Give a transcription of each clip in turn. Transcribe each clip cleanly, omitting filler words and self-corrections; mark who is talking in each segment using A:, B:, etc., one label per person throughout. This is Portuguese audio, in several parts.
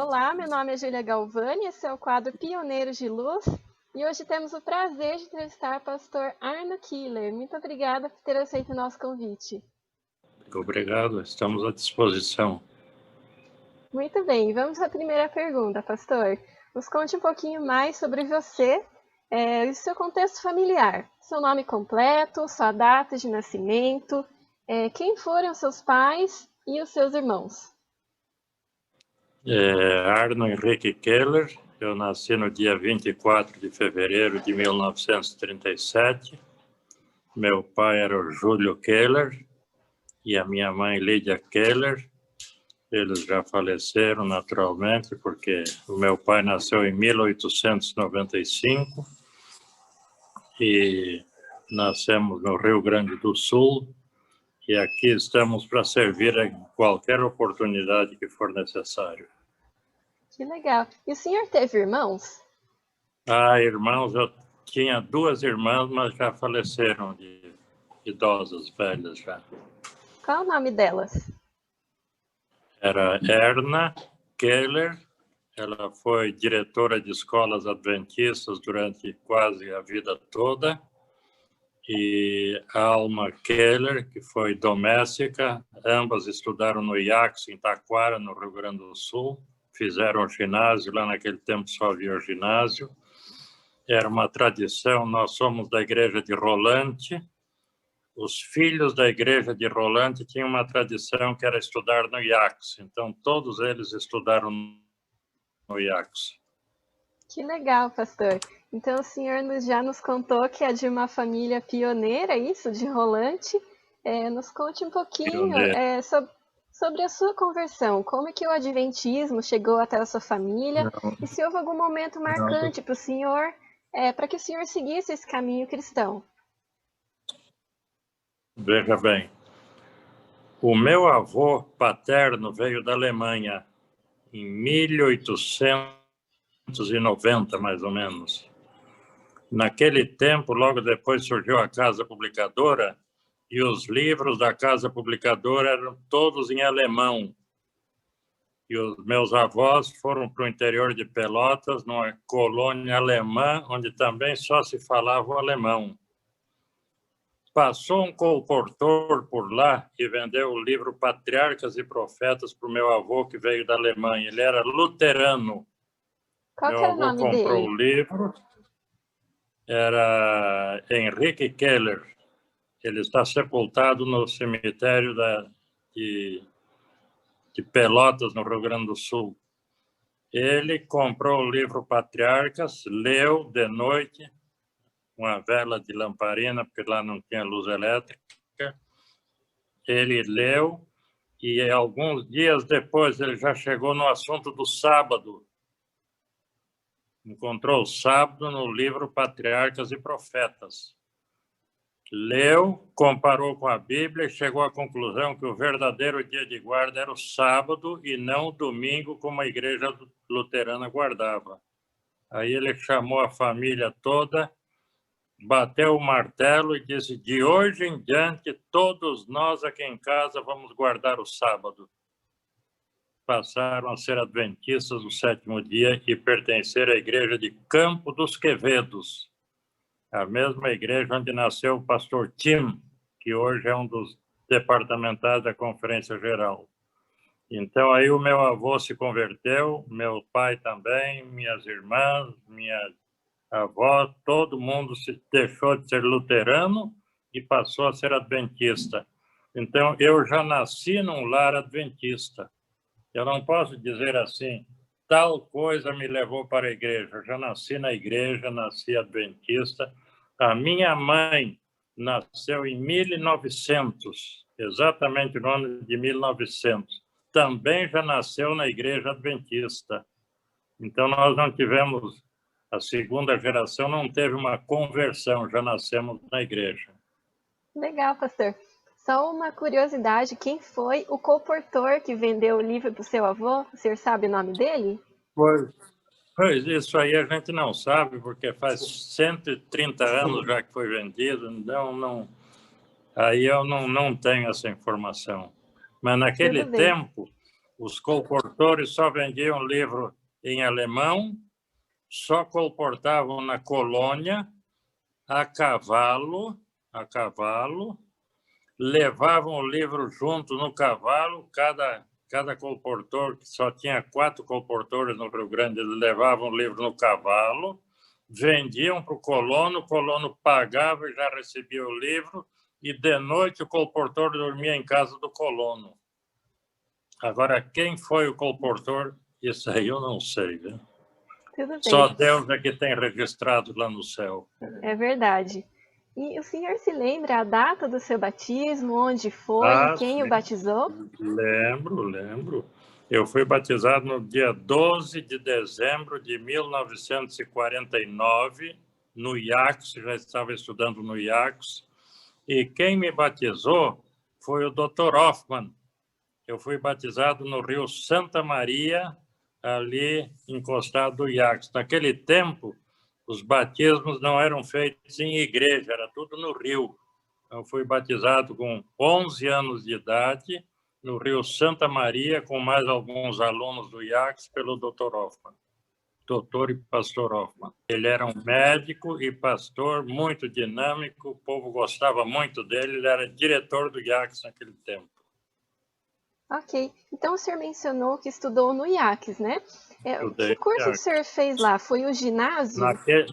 A: Olá, meu nome é Júlia Galvani, esse é o quadro Pioneiros de Luz e hoje temos o prazer de entrevistar o pastor Arno Killer. Muito obrigada por ter aceito o nosso convite.
B: Obrigado, estamos à disposição.
A: Muito bem, vamos à primeira pergunta, pastor. Nos conte um pouquinho mais sobre você e seu contexto familiar. Seu nome completo, sua data de nascimento, quem foram seus pais e os seus irmãos.
B: Arno Henrique Keller, eu nasci no dia 24 de fevereiro de 1937. Meu pai era o Júlio Keller e a minha mãe Lídia Keller. Eles já faleceram naturalmente, porque o meu pai nasceu em 1895 e nascemos no Rio Grande do Sul. E aqui estamos para servir em qualquer oportunidade que for necessário.
A: Que legal. E o senhor teve irmãos?
B: Irmãos, eu tinha duas irmãs, mas já faleceram de idosas, velhas já.
A: Qual o nome delas?
B: Era Erna Keller, ela foi diretora de escolas adventistas durante quase a vida toda, e Alma Keller, que foi doméstica. Ambas estudaram no IACS, em Taquara, no Rio Grande do Sul, fizeram ginásio, lá naquele tempo só havia ginásio. Era uma tradição, nós somos da igreja de Rolante. Os filhos da igreja de Rolante tinham uma tradição que era estudar no IACS, então todos eles estudaram no IACS.
A: Que legal, pastor. Então o senhor já nos contou que é de uma família pioneira, isso, de Rolante. Nos conte um pouquinho sobre a sua conversão. Como é que o adventismo chegou até a sua família?
B: Não,
A: E se houve algum momento marcante para o senhor, para que o senhor seguisse esse caminho cristão?
B: Veja bem, o meu avô paterno veio da Alemanha em 1890, mais ou menos. Naquele tempo, logo depois surgiu a Casa Publicadora, e os livros da Casa Publicadora eram todos em alemão. E os meus avós foram para o interior de Pelotas, numa colônia alemã, onde também só se falava o alemão. Passou um colportor por lá e vendeu o livro Patriarcas e Profetas para o meu avô, que veio da Alemanha. Ele era luterano.
A: Qual que
B: Meu
A: era o
B: avô
A: nome
B: comprou
A: dele?
B: o livro, era Henrique Keller. Ele está sepultado no cemitério de Pelotas, no Rio Grande do Sul. Ele comprou o livro Patriarcas, leu de noite, uma vela de lamparina, porque lá não tinha luz elétrica. Ele leu e alguns dias depois ele já chegou no assunto do sábado. Encontrou o sábado no livro Patriarcas e Profetas. Leu, comparou com a Bíblia e chegou à conclusão que o verdadeiro dia de guarda era o sábado e não o domingo, como a igreja luterana guardava. Aí ele chamou a família toda, bateu o martelo e disse: de hoje em diante, todos nós aqui em casa vamos guardar o sábado. Passaram a ser adventistas do sétimo dia e pertencer à igreja de Campo dos Quevedos, a mesma igreja onde nasceu o pastor Tim, que hoje é um dos departamentais da Conferência Geral. Então, aí o meu avô se converteu, meu pai também, minhas irmãs, minha avó, todo mundo se deixou de ser luterano e passou a ser adventista. Então, eu já nasci num lar adventista. Eu não posso dizer assim, tal coisa me levou para a igreja. Eu já nasci na igreja, nasci adventista. A minha mãe nasceu em 1900, exatamente no ano de 1900. Também já nasceu na igreja adventista. Então, nós não tivemos, a segunda geração não teve uma conversão, já nascemos na igreja.
A: Legal, pastor. Só uma curiosidade, quem foi o colportor que vendeu o livro para o seu avô? O senhor sabe o nome dele?
B: Pois isso aí a gente não sabe, porque faz 130 anos já que foi vendido, então aí eu não tenho essa informação. Mas naquele
A: Tudo bem.
B: tempo, Os colportores só vendiam livro em alemão, só colportavam na colônia, a cavalo, levavam o livro junto no cavalo, cada colportor, que só tinha 4 colportores no Rio Grande, eles levavam o livro no cavalo, vendiam para o colono pagava e já recebia o livro, e de noite o colportor dormia em casa do colono. Agora, quem foi o colportor, isso aí eu não sei, viu?
A: Tudo bem.
B: Só Deus é que tem registrado lá no céu.
A: É verdade. E o senhor se lembra a data do seu batismo, onde foi e quem
B: sim.
A: o batizou?
B: Lembro. Eu fui batizado no dia 12 de dezembro de 1949, no IACS, já estava estudando no IACS, e quem me batizou foi o Dr. Hoffman. Eu fui batizado no Rio Santa Maria, ali encostado do IACS. Naquele tempo, os batismos não eram feitos em igreja, era tudo no rio. Eu fui batizado com 11 anos de idade, no Rio Santa Maria, com mais alguns alunos do IACS, pelo Dr. Hoffman. Doutor e pastor Hoffman. Ele era um médico e pastor muito dinâmico, o povo gostava muito dele, ele era diretor do IACS naquele tempo.
A: Ok. Então, o senhor mencionou que estudou no IACS, né? Que curso que o senhor fez lá? Foi o ginásio?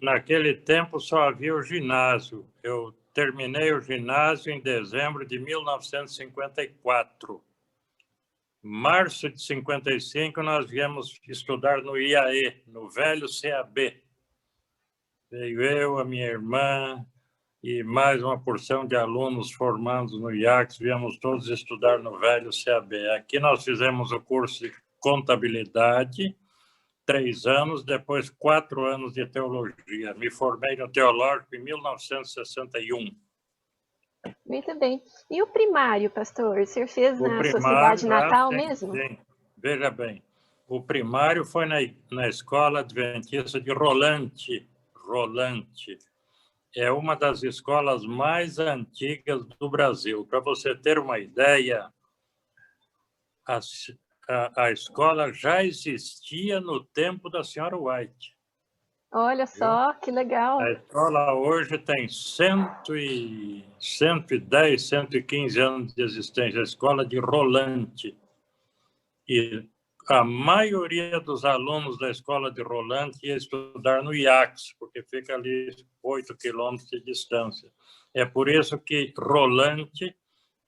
B: Naquele tempo só havia o ginásio. Eu terminei o ginásio em dezembro de 1954. Março de 55, nós viemos estudar no IAE, no velho CAB. Veio eu, a minha irmã e mais uma porção de alunos formandos no IACS, viemos todos estudar no velho CAB. Aqui nós fizemos o curso de contabilidade, 3 anos, depois 4 anos de teologia. Me formei no teológico em 1961.
A: Muito bem. E o primário, pastor? O senhor fez na sua cidade natal mesmo?
B: Sim. Veja bem, o primário foi na Escola Adventista de Rolante. É uma das escolas mais antigas do Brasil. Para você ter uma ideia, a escola já existia no tempo da senhora White.
A: Olha só, que legal.
B: A escola hoje tem 110, 115 anos de existência, a escola de Rolante. E a maioria dos alunos da escola de Rolante ia estudar no IACS, porque fica ali 8 quilômetros de distância. É por isso que Rolante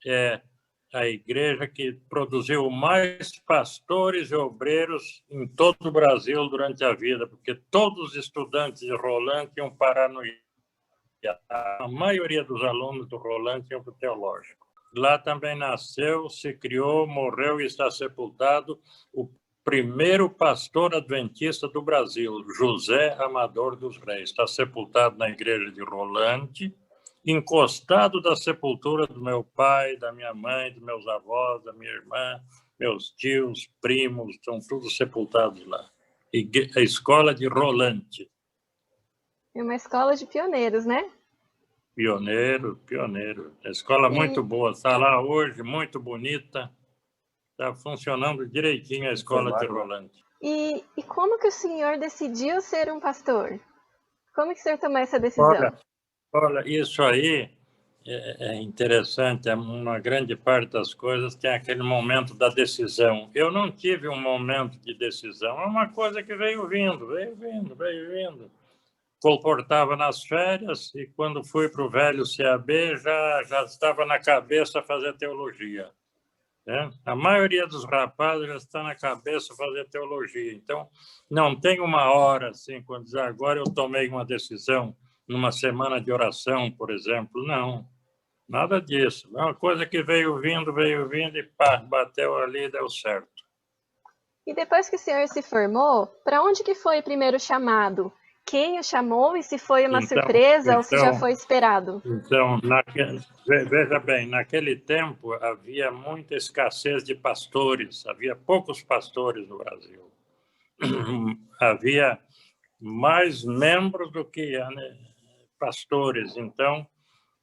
B: é a igreja que produziu mais pastores e obreiros em todo o Brasil durante a vida, porque todos os estudantes de Rolante iam parar no IACS. A maioria dos alunos do Rolante iam para o teológico. Lá também nasceu, se criou, morreu e está sepultado o primeiro pastor adventista do Brasil, José Amador dos Reis. Está sepultado na igreja de Rolante, encostado da sepultura do meu pai, da minha mãe, dos meus avós, da minha irmã, meus tios, primos, estão todos sepultados lá. A escola de Rolante.
A: É uma escola de pioneiros, né?
B: Pioneiro. A escola muito boa, está lá hoje, muito bonita. Está funcionando direitinho a escola de Rolante.
A: E como que o senhor decidiu ser um pastor? Como que o senhor tomou essa decisão?
B: Olha, isso aí é interessante. Uma grande parte das coisas tem aquele momento da decisão. Eu não tive um momento de decisão. É uma coisa que veio vindo. Colportava nas férias e quando fui para o velho CAB já estava na cabeça fazer teologia. Né? A maioria dos rapazes já está na cabeça fazer teologia. Então, não tem uma hora assim, quando diz agora eu tomei uma decisão numa semana de oração, por exemplo. Não, nada disso. É uma coisa que veio vindo e pá, bateu ali e deu certo.
A: E depois que o senhor se formou, para onde que foi o primeiro chamado? Quem o chamou e se foi uma surpresa ou se já foi esperado?
B: Então, veja bem, naquele tempo havia muita escassez de pastores, havia poucos pastores no Brasil. Havia mais membros do que pastores. Então,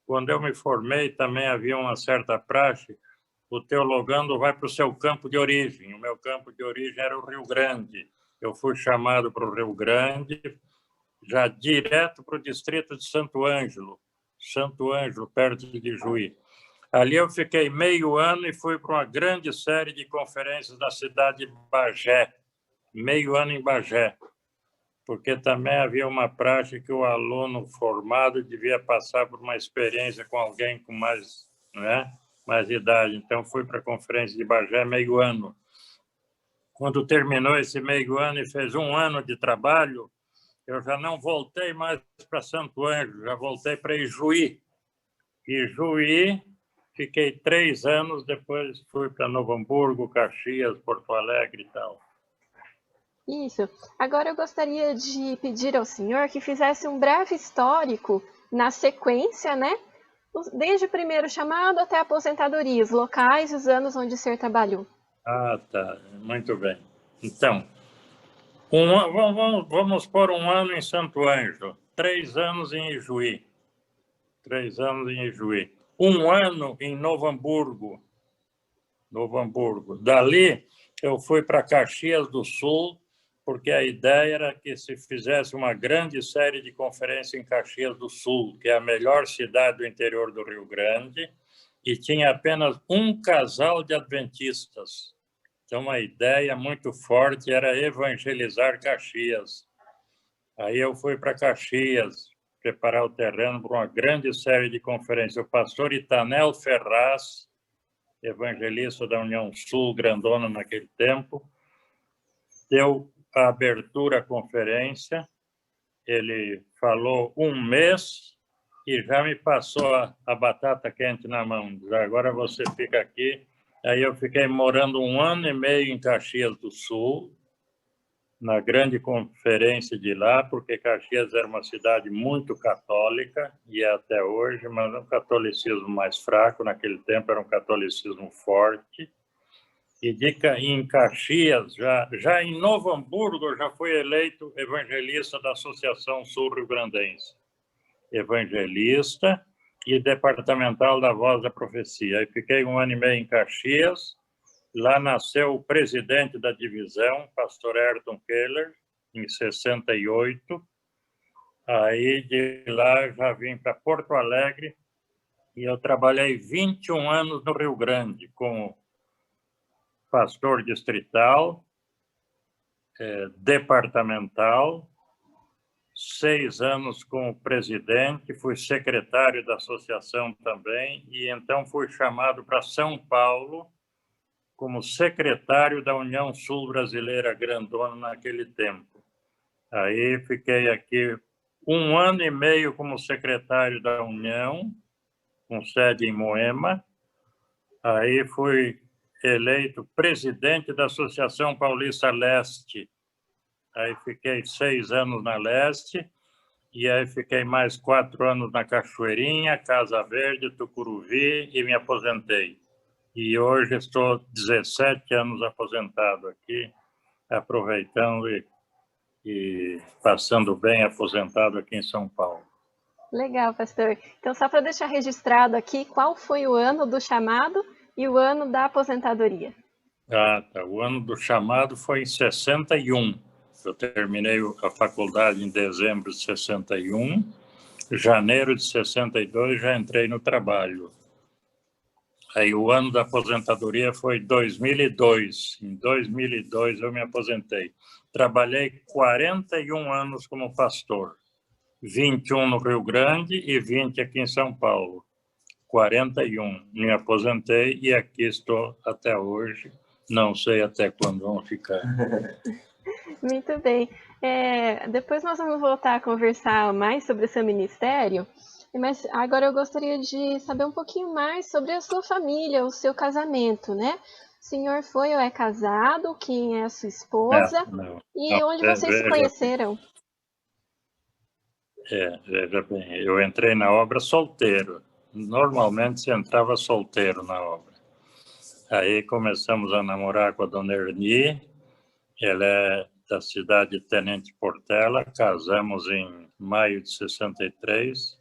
B: quando eu me formei, também havia uma certa praxe o teologando vai para o seu campo de origem. O meu campo de origem era o Rio Grande. Eu fui chamado para o Rio Grande, já direto para o distrito de Santo Ângelo, perto de Juí. Ali eu fiquei meio ano e fui para uma grande série de conferências da cidade de Bagé, meio ano em Bagé, porque também havia uma prática que o aluno formado devia passar por uma experiência com alguém com mais, né, mais idade. Então, fui para a conferência de Bagé meio ano. Quando terminou esse meio ano e fez um ano de trabalho, eu já não voltei mais para Santo Ângelo, já voltei para Ijuí. Ijuí, fiquei 3 anos, depois fui para Novo Hamburgo, Caxias, Porto Alegre e tal.
A: Isso. Agora eu gostaria de pedir ao senhor que fizesse um breve histórico na sequência, né? Desde o primeiro chamado até a aposentadoria, os locais e os anos onde o senhor trabalhou.
B: Ah, tá. Muito bem. Então, vamos pôr um ano em Santo Ângelo, 3 anos em Ijuí. 3 anos em Ijuí. 1 ano em Novo Hamburgo. Dali, eu fui para Caxias do Sul, porque a ideia era que se fizesse uma grande série de conferências em Caxias do Sul, que é a melhor cidade do interior do Rio Grande, e tinha apenas um casal de adventistas. Então, uma ideia muito forte era evangelizar Caxias. Aí eu fui para Caxias, preparar o terreno para uma grande série de conferências. O pastor Itanel Ferraz, evangelista da União Sul, grandona naquele tempo, deu a abertura à conferência. Ele falou 1 mês e já me passou a batata quente na mão. Agora você fica aqui. Aí eu fiquei morando 1 ano e meio em Caxias do Sul, na grande conferência de lá, porque Caxias era uma cidade muito católica, e é até hoje, mas um catolicismo mais fraco. Naquele tempo era um catolicismo forte. E em Caxias, já em Novo Hamburgo, eu já fui eleito evangelista da Associação Sul-Rio-Grandense. Evangelista e departamental da Voz da Profecia. Aí fiquei 1 ano e meio em Caxias. Lá nasceu o presidente da divisão, pastor Ayrton Keller, em 68. Aí de lá já vim para Porto Alegre e eu trabalhei 21 anos no Rio Grande como pastor distrital, departamental, 6 anos como presidente, fui secretário da associação também, e então fui chamado para São Paulo como secretário da União Sul Brasileira grandona naquele tempo. Aí fiquei aqui 1 ano e meio como secretário da União, com sede em Moema. Aí fui eleito presidente da Associação Paulista Leste. Aí fiquei 6 anos na Leste, e aí fiquei mais 4 anos na Cachoeirinha, Casa Verde, Tucuruvi, e me aposentei. E hoje estou 17 anos aposentado aqui, aproveitando e passando bem aposentado aqui em São Paulo.
A: Legal, pastor. Então, só para deixar registrado aqui, qual foi o ano do chamado e o ano da aposentadoria?
B: Ah, tá. O ano do chamado foi em 61. Eu terminei a faculdade em dezembro de 61. Janeiro de 62 já entrei no trabalho. Aí o ano da aposentadoria foi 2002. Em 2002 eu me aposentei. Trabalhei 41 anos como pastor. 21 no Rio Grande e 20 aqui em São Paulo. 41. Me aposentei e aqui estou até hoje. Não sei até quando vão ficar.
A: Muito bem. Depois nós vamos voltar a conversar mais sobre o seu ministério, mas agora eu gostaria de saber um pouquinho mais sobre a sua família, o seu casamento, né? O senhor foi ou é casado? Quem é a sua esposa?
B: Não.
A: E onde vocês se conheceram?
B: Veja bem, eu entrei na obra solteiro. Normalmente se entrava solteiro na obra. Aí começamos a namorar com a dona Erni. Ela é da cidade de Tenente Portela. Casamos em maio de 63.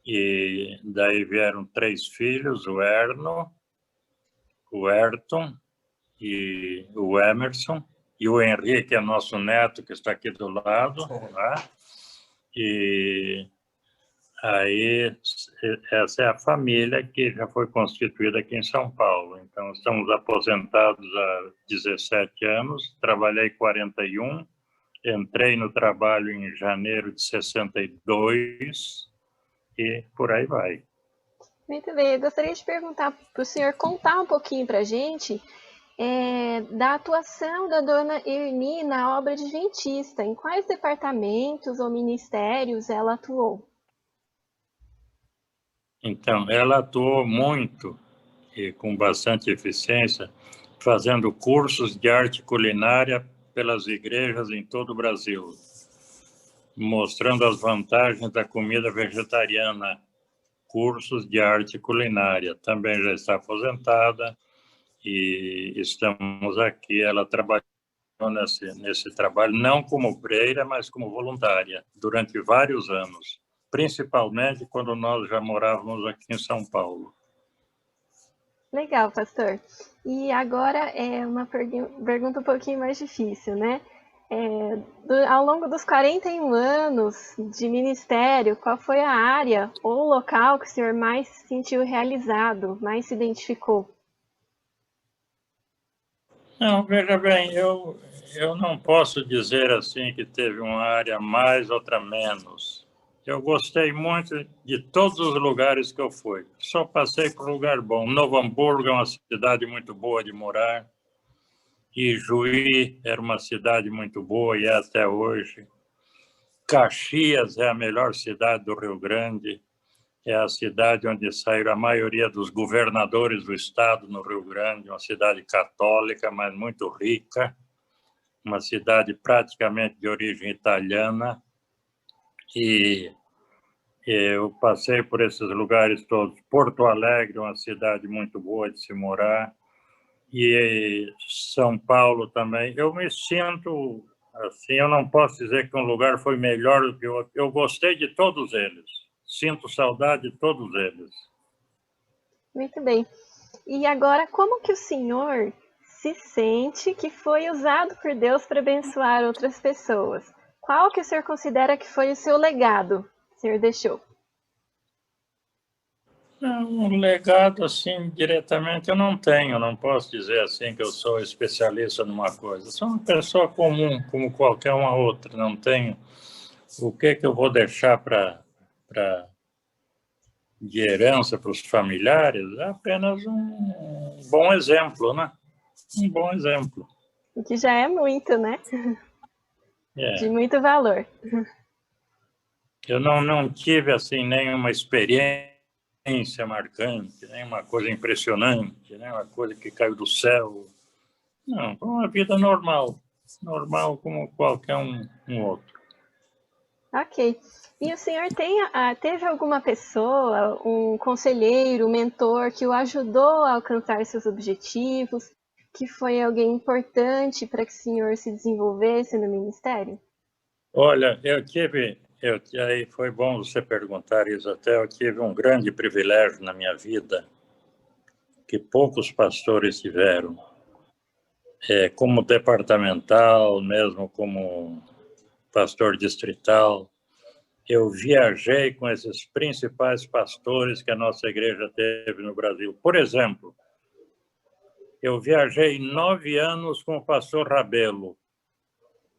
B: E daí vieram 3 filhos, o Erno, o Ayrton e o Emerson, e o Henrique é nosso neto, que está aqui do lado. Né? E aí, essa é a família que já foi constituída aqui em São Paulo. Então, estamos aposentados há 17 anos, trabalhei 41, entrei no trabalho em janeiro de 62 e por aí vai.
A: Muito bem, eu gostaria de perguntar para o senhor contar um pouquinho para a gente da atuação da dona Erni na obra adventista. Em quais departamentos ou ministérios ela atuou?
B: Então, ela atuou muito e com bastante eficiência, fazendo cursos de arte culinária pelas igrejas em todo o Brasil, mostrando as vantagens da comida vegetariana, cursos de arte culinária. Também já está aposentada e estamos aqui, ela trabalhou nesse trabalho, não como freira, mas como voluntária, durante vários anos, principalmente quando nós já morávamos aqui em São Paulo.
A: Legal, pastor. E agora é uma pergunta um pouquinho mais difícil, né? Ao longo dos 41 anos de ministério, qual foi a área ou local que o senhor mais se sentiu realizado, mais se identificou?
B: Não, veja bem, eu não posso dizer assim que teve uma área mais, outra menos. Eu gostei muito de todos os lugares que eu fui. Só passei por um lugar bom. Novo Hamburgo é uma cidade muito boa de morar. Ijuí era uma cidade muito boa e é até hoje. Caxias é a melhor cidade do Rio Grande. É a cidade onde saíram a maioria dos governadores do estado no Rio Grande, uma cidade católica, mas muito rica, uma cidade praticamente de origem italiana. E eu passei por esses lugares todos. Porto Alegre, uma cidade muito boa de se morar. E São Paulo também. Eu me sinto assim, eu não posso dizer que um lugar foi melhor do que o outro. Eu gostei de todos eles. Sinto saudade de todos eles.
A: Muito bem. E agora, como que o senhor se sente que foi usado por Deus para abençoar outras pessoas? Qual que o senhor considera que foi o seu legado que o senhor deixou?
B: Um legado assim diretamente eu não tenho, não posso dizer assim que eu sou especialista numa coisa. Sou uma pessoa comum, como qualquer uma outra. Não tenho o que eu vou deixar para de herança para os familiares. É apenas um bom exemplo, né? Um bom exemplo.
A: O que já é muito, né? De
B: É.
A: muito valor.
B: Eu não tive assim nenhuma experiência marcante, nenhuma coisa impressionante, nenhuma coisa que caiu do céu. Não, foi uma vida normal, normal como qualquer um outro.
A: Ok. E o senhor teve alguma pessoa, um conselheiro, um mentor que o ajudou a alcançar seus objetivos, que foi alguém importante para que o senhor se desenvolvesse no ministério?
B: Olha, aí foi bom você perguntar isso até, eu tive um grande privilégio na minha vida que poucos pastores tiveram, como departamental, mesmo como pastor distrital. Eu viajei com esses principais pastores que a nossa igreja teve no Brasil. Por exemplo, eu viajei 9 anos com o pastor Rabelo.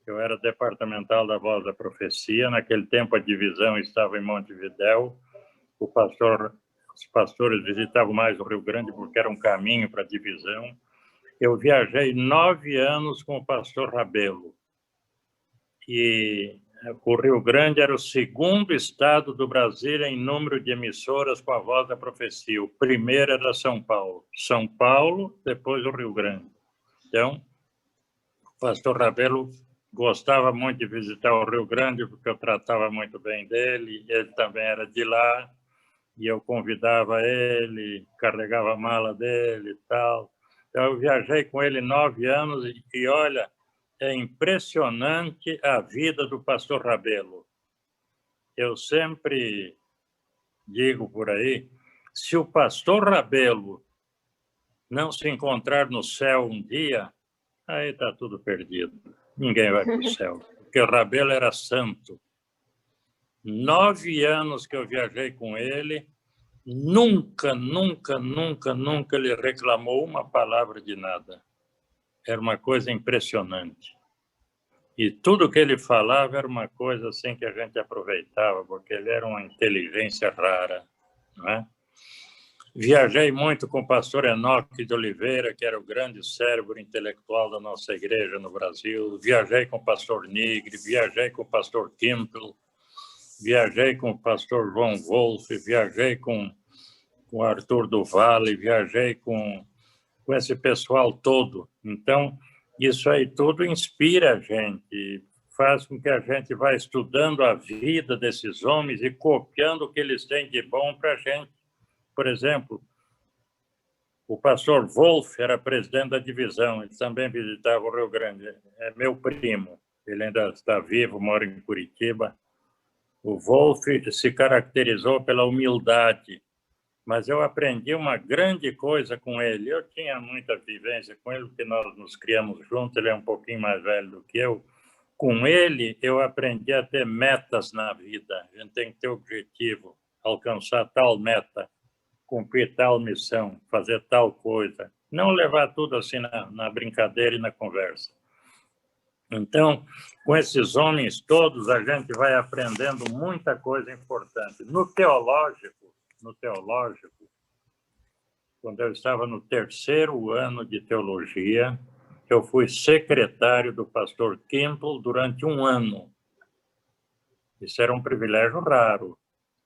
B: Eu era departamental da Voz da Profecia. Naquele tempo, a divisão estava em Montevidéu. Os pastores visitavam mais o Rio Grande porque era um caminho para a divisão. Eu viajei 9 anos com o pastor Rabelo. E o Rio Grande era o segundo estado do Brasil em número de emissoras com a Voz da Profecia. O primeiro era São Paulo. São Paulo, depois o Rio Grande. Então, o pastor Rabelo gostava muito de visitar o Rio Grande, porque eu tratava muito bem dele. Ele também era de lá, e eu convidava ele, carregava a mala dele e tal. Então, eu viajei com ele 9 anos e olha, é impressionante a vida do pastor Rabelo. Eu sempre digo por aí, se o pastor Rabelo não se encontrar no céu um dia, aí está tudo perdido. Ninguém vai para o céu, porque o Rabelo era santo. 9 anos que eu viajei com ele, nunca, nunca, nunca, nunca ele reclamou uma palavra de nada. Era uma coisa impressionante. E tudo que ele falava era uma coisa assim que a gente aproveitava, porque ele era uma inteligência rara, não é? Viajei muito com o pastor Enoque de Oliveira, que era o grande cérebro intelectual da nossa igreja no Brasil. Viajei com o pastor Nigre, viajei com o pastor Kimpel, viajei com o pastor João Wolff, viajei com o Arthur do Vale, viajei com esse pessoal todo. Então, isso aí tudo inspira a gente, faz com que a gente vá estudando a vida desses homens e copiando o que eles têm de bom para a gente. Por exemplo, o pastor Wolff era presidente da divisão, ele também visitava o Rio Grande, é meu primo, ele ainda está vivo, mora em Curitiba. O Wolff se caracterizou pela humildade, mas eu aprendi uma grande coisa com ele. Eu tinha muita vivência com ele, porque nós nos criamos juntos, ele é um pouquinho mais velho do que eu. Com ele, eu aprendi a ter metas na vida. A gente tem que ter objetivo, alcançar tal meta, cumprir tal missão, fazer tal coisa. Não levar tudo assim na brincadeira e na conversa. Então, com esses homens todos, a gente vai aprendendo muita coisa importante. No teológico, quando eu estava no 3º ano de teologia, eu fui secretário do pastor Kimpel durante 1 ano. Isso era um privilégio raro.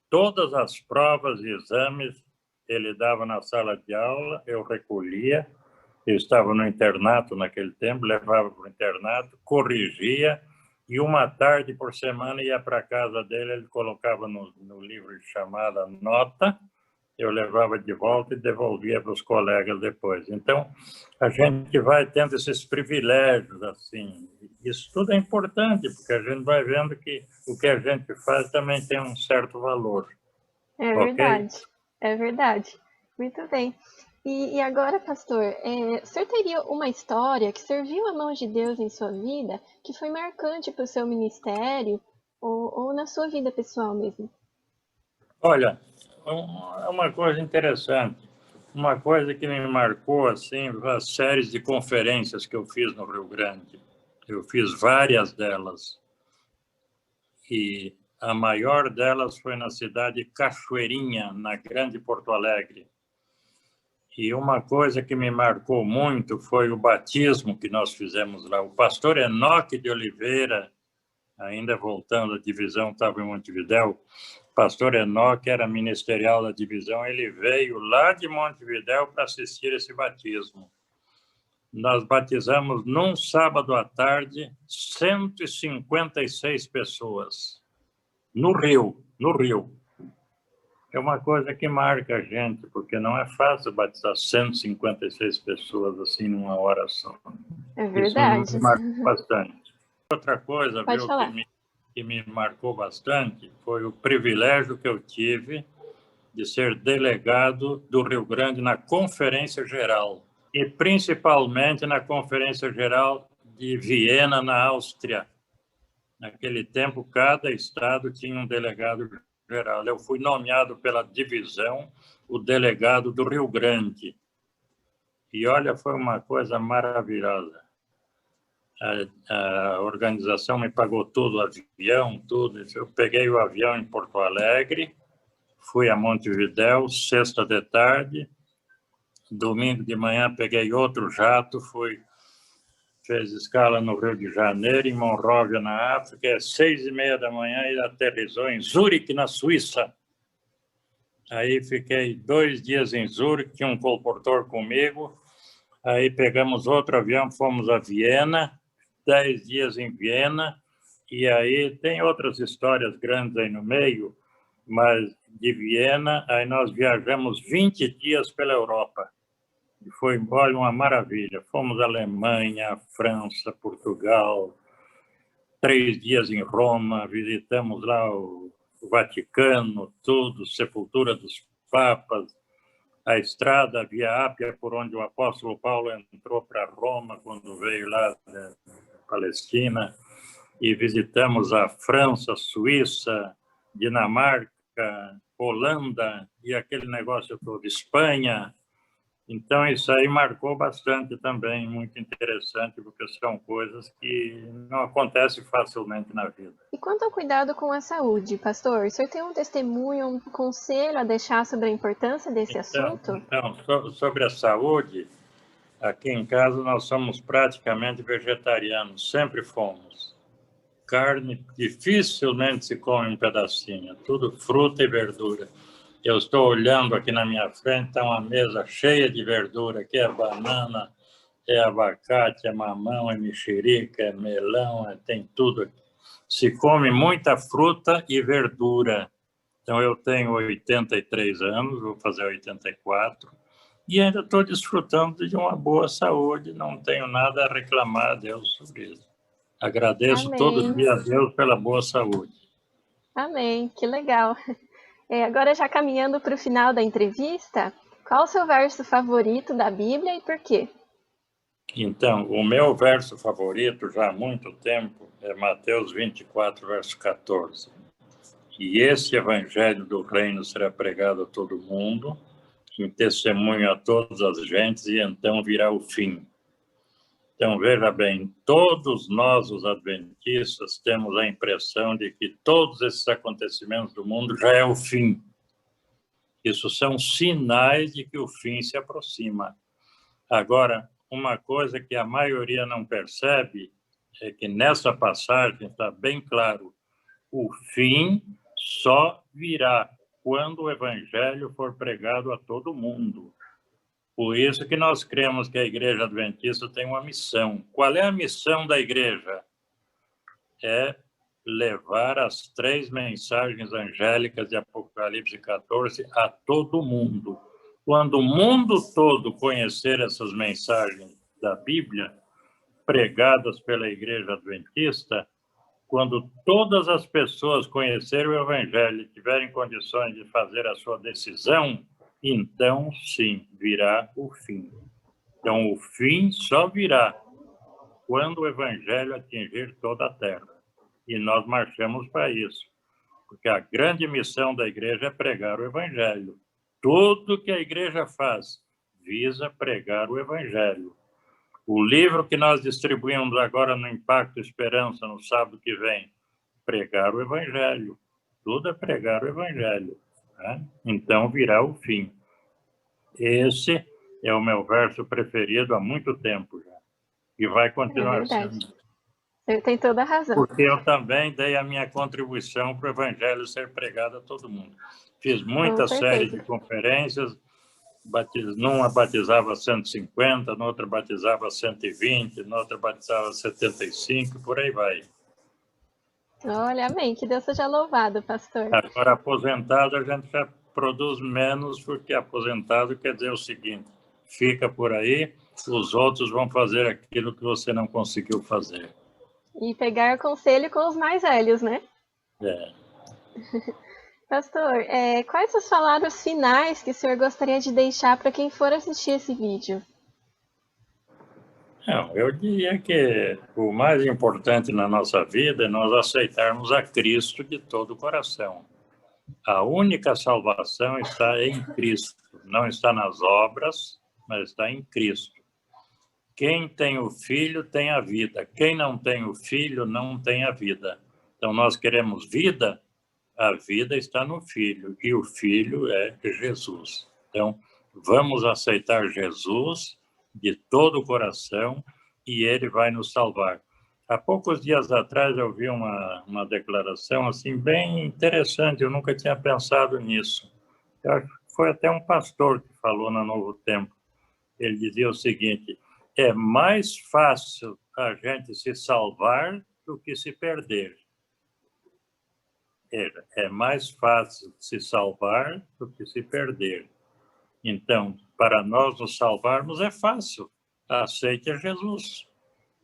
B: Todas as provas e exames ele dava na sala de aula, eu recolhia, eu estava no internato naquele tempo, levava para o internato, corrigia, e uma tarde por semana ia para a casa dele, ele colocava no livro de chamada nota, eu levava de volta e devolvia para os colegas depois. Então, a gente vai tendo esses privilégios, assim. Isso tudo é importante, porque a gente vai vendo que o que a gente faz também tem um certo valor.
A: É verdade, é verdade. Muito bem. E agora, pastor, o senhor teria uma história que serviu a mão de Deus em sua vida, que foi marcante para o seu ministério, ou na sua vida pessoal mesmo?
B: Olha, é uma coisa interessante. Uma coisa que me marcou, assim, as séries de conferências que eu fiz no Rio Grande. Eu fiz várias delas. E a maior delas foi na cidade de Cachoeirinha, na Grande Porto Alegre. E uma coisa que me marcou muito foi o batismo que nós fizemos lá. O pastor Enoque de Oliveira, ainda voltando à divisão, estava em Montevidéu, o pastor Enoque era ministerial da divisão, ele veio lá de Montevidéu para assistir esse batismo. Nós batizamos num sábado à tarde 156 pessoas no Rio. É uma coisa que marca a gente, porque não é fácil batizar 156 pessoas assim numa hora só.
A: É
B: Isso
A: verdade.
B: me marcou bastante. Outra coisa,
A: Pode
B: viu,
A: falar.
B: que me marcou bastante foi o privilégio que eu tive de ser delegado do Rio Grande na Conferência Geral, e principalmente na Conferência Geral de Viena, na Áustria. Naquele tempo, cada estado tinha um delegado geral. Eu fui nomeado pela divisão o delegado do Rio Grande. E olha, foi uma coisa maravilhosa. A organização me pagou tudo, avião, tudo. Eu peguei o avião em Porto Alegre, fui a Montevidéu, sexta de tarde, domingo de manhã peguei outro jato, fez escala no Rio de Janeiro, em Monróvia, na África, às 6h30 da manhã, ele aterrissou em Zurique, na Suíça. Aí fiquei 2 dias em Zurique, tinha um colportor comigo, aí pegamos outro avião, fomos a Viena, 10 dias em Viena, e aí tem outras histórias grandes aí no meio, mas de Viena, aí nós viajamos 20 dias pela Europa. E foi, olha, uma maravilha. Fomos à Alemanha, França, Portugal, 3 dias em Roma, visitamos lá o Vaticano, tudo, sepultura dos papas, a estrada Via Ápia, por onde o apóstolo Paulo entrou para Roma, quando veio lá da Palestina, e visitamos a França, Suíça, Dinamarca, Holanda, e aquele negócio todo, Espanha. Então, isso aí marcou bastante também, muito interessante, porque são coisas que não acontecem facilmente na vida.
A: E quanto ao cuidado com a saúde, pastor, o senhor tem um testemunho, um conselho a deixar sobre a importância desse assunto?
B: Então, sobre a saúde, aqui em casa nós somos praticamente vegetarianos, sempre fomos. Carne dificilmente se come um pedacinho, tudo fruta e verdura. Eu estou olhando aqui na minha frente, está uma mesa cheia de verdura, que é banana, é abacate, é mamão, é mexerica, é melão, tem tudo aqui. Se come muita fruta e verdura. Então, eu tenho 83 anos, vou fazer 84, e ainda estou desfrutando de uma boa saúde, não tenho nada a reclamar a Deus sobre isso. Agradeço todos os
A: Amém.
B: dias a Deus pela boa saúde.
A: Amém, que legal. Agora, já caminhando para o final da entrevista, qual o seu verso favorito da Bíblia e por quê?
B: Então, o meu verso favorito, já há muito tempo, é Mateus 24, verso 14. E esse evangelho do reino será pregado a todo mundo, em testemunho a todas as gentes, e então virá o fim. Então, veja bem, todos nós, os adventistas, temos a impressão de que todos esses acontecimentos do mundo já é o fim. Isso são sinais de que o fim se aproxima. Agora, uma coisa que a maioria não percebe é que nessa passagem está bem claro, o fim só virá quando o evangelho for pregado a todo mundo. Por isso que nós cremos que a Igreja Adventista tem uma missão. Qual é a missão da Igreja? É levar as 3 mensagens angélicas de Apocalipse 14 a todo mundo. Quando o mundo todo conhecer essas mensagens da Bíblia, pregadas pela Igreja Adventista, quando todas as pessoas conhecerem o Evangelho e tiverem condições de fazer a sua decisão, então, sim, virá o fim. Então, o fim só virá quando o Evangelho atingir toda a terra. E nós marchamos para isso, porque a grande missão da igreja é pregar o Evangelho. Tudo que a igreja faz visa pregar o Evangelho. O livro que nós distribuímos agora no Impacto Esperança, no sábado que vem, pregar o Evangelho. Tudo é pregar o Evangelho. Né? Então virá o fim. Esse é o meu verso preferido há muito tempo já. E vai continuar sendo.
A: Você tem toda a razão.
B: Porque eu também dei a minha contribuição para o Evangelho ser pregado a todo mundo. Fiz muita série de conferências, numa batizava 150, noutra batizava 120, noutra batizava 75, por aí vai.
A: Olha, amém. Que Deus seja louvado, pastor.
B: Agora, aposentado, a gente já produz menos, porque aposentado quer dizer o seguinte, fica por aí, os outros vão fazer aquilo que você não conseguiu fazer.
A: E pegar conselho com os mais velhos, né?
B: É.
A: Pastor, quais os palavras finais que o senhor gostaria de deixar para quem for assistir esse vídeo?
B: Não, eu diria que o mais importante na nossa vida é nós aceitarmos a Cristo de todo o coração. A única salvação está em Cristo, não está nas obras, mas está em Cristo. Quem tem o Filho tem a vida, quem não tem o Filho não tem a vida. Então, nós queremos vida, a vida está no Filho, e o Filho é Jesus. Então, vamos aceitar Jesus de todo o coração e ele vai nos salvar. Há poucos dias atrás eu vi uma declaração assim bem interessante, eu nunca tinha pensado nisso. Eu acho que foi até um pastor que falou na Novo Tempo. Ele dizia o seguinte, é mais fácil a gente se salvar do que se perder. É mais fácil se salvar do que se perder. Então, para nós nos salvarmos é fácil. Aceite a Jesus.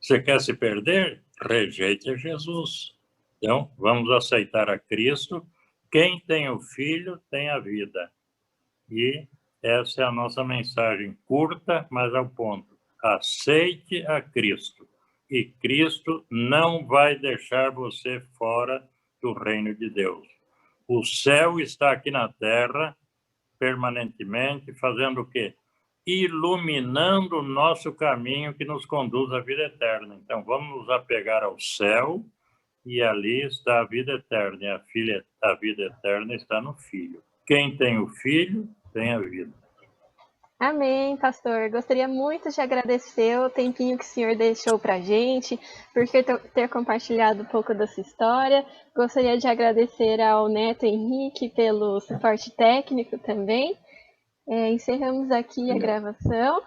B: Você quer se perder? Rejeite a Jesus. Então, vamos aceitar a Cristo. Quem tem o Filho tem a vida. E Essa é a nossa mensagem, curta, mas ao ponto. Aceite a Cristo. E Cristo não vai deixar você fora do reino de Deus. O céu está aqui na terra, permanentemente, fazendo o quê? Iluminando o nosso caminho que nos conduz à vida eterna. Então, vamos nos apegar ao céu, e ali está a vida eterna. E a vida eterna está no Filho. Quem tem o Filho, tem a vida.
A: Amém, pastor. Gostaria muito de agradecer o tempinho que o senhor deixou para a gente, por ter compartilhado um pouco da sua história. Gostaria de agradecer ao Neto Henrique pelo suporte técnico também. Encerramos aqui a gravação.